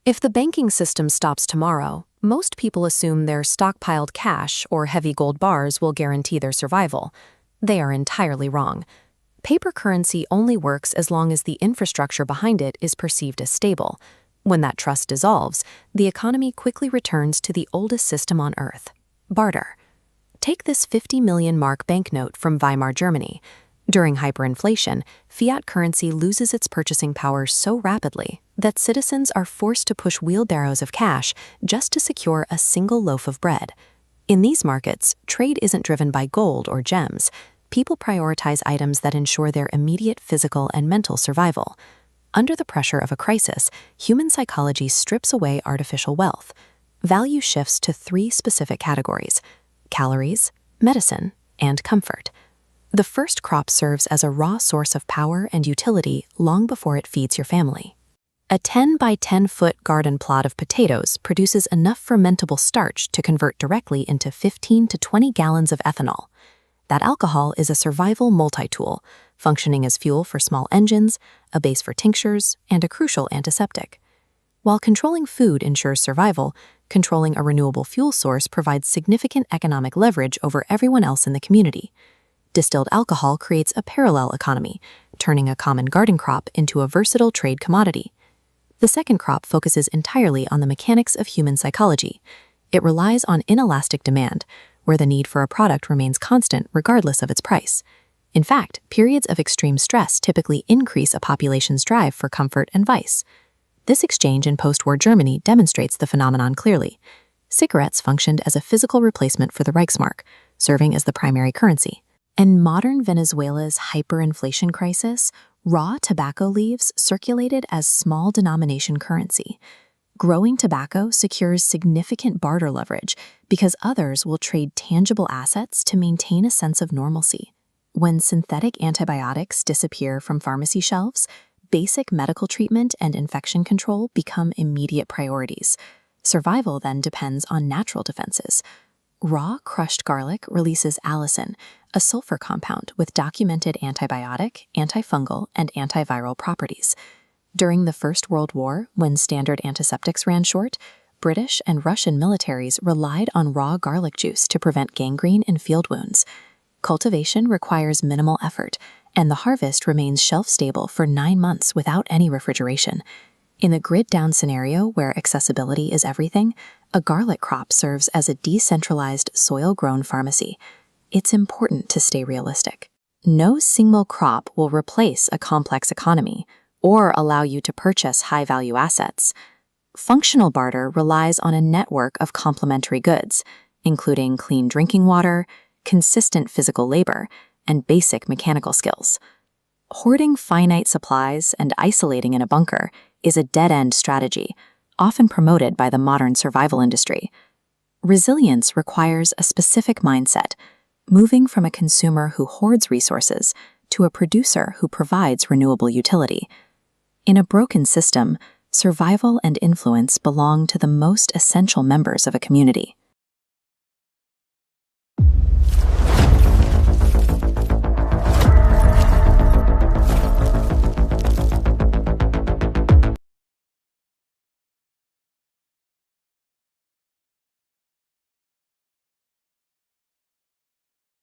If the banking system stops tomorrow, most people assume their stockpiled cash or heavy gold bars will guarantee their survival. They are entirely wrong. Paper currency only works as long as the infrastructure behind it is perceived as stable. When that trust dissolves, the economy quickly returns to the oldest system on Earth: barter. Take this 50 million mark banknote from Weimar, Germany. During hyperinflation, fiat currency loses its purchasing power so rapidly that citizens are forced to push wheelbarrows of cash just to secure a single loaf of bread. In these markets, trade isn't driven by gold or gems. People prioritize items that ensure their immediate physical and mental survival. Under the pressure of a crisis, human psychology strips away artificial wealth. Value shifts to three specific categories: calories, medicine, and comfort. The first crop serves as a raw source of power and utility long before it feeds your family. A 10 by 10 foot garden plot of potatoes produces enough fermentable starch to convert directly into 15 to 20 gallons of ethanol. That alcohol is a survival multi-tool, functioning as fuel for small engines, a base for tinctures, and a crucial antiseptic. While controlling food ensures survival, controlling a renewable fuel source provides significant economic leverage over everyone else in the community. Distilled alcohol creates a parallel economy, turning a common garden crop into a versatile trade commodity. The second crop focuses entirely on the mechanics of human psychology. It relies on inelastic demand, where the need for a product remains constant regardless of its price. In fact, periods of extreme stress typically increase a population's drive for comfort and vice. This exchange in post-war Germany demonstrates the phenomenon clearly. Cigarettes functioned as a physical replacement for the Reichsmark, serving as the primary currency. In modern Venezuela's hyperinflation crisis, raw tobacco leaves circulated as small denomination currency. Growing tobacco secures significant barter leverage because others will trade tangible assets to maintain a sense of normalcy. When synthetic antibiotics disappear from pharmacy shelves, basic medical treatment and infection control become immediate priorities. Survival then depends on natural defenses. Raw crushed garlic releases allicin, a sulfur compound with documented antibiotic, antifungal, and antiviral properties. During the First World War, when standard antiseptics ran short, British and Russian militaries relied on raw garlic juice to prevent gangrene and field wounds. Cultivation requires minimal effort, and the harvest remains shelf-stable for 9 months without any refrigeration. In the grid-down scenario where accessibility is everything, a garlic crop serves as a decentralized, soil-grown pharmacy. It's important to stay realistic. No single crop will replace a complex economy or allow you to purchase high-value assets. Functional barter relies on a network of complementary goods, including clean drinking water, consistent physical labor, and basic mechanical skills. Hoarding finite supplies and isolating in a bunker is a dead-end strategy, often promoted by the modern survival industry. Resilience requires a specific mindset, moving from a consumer who hoards resources to a producer who provides renewable utility. In a broken system, survival and influence belong to the most essential members of a community.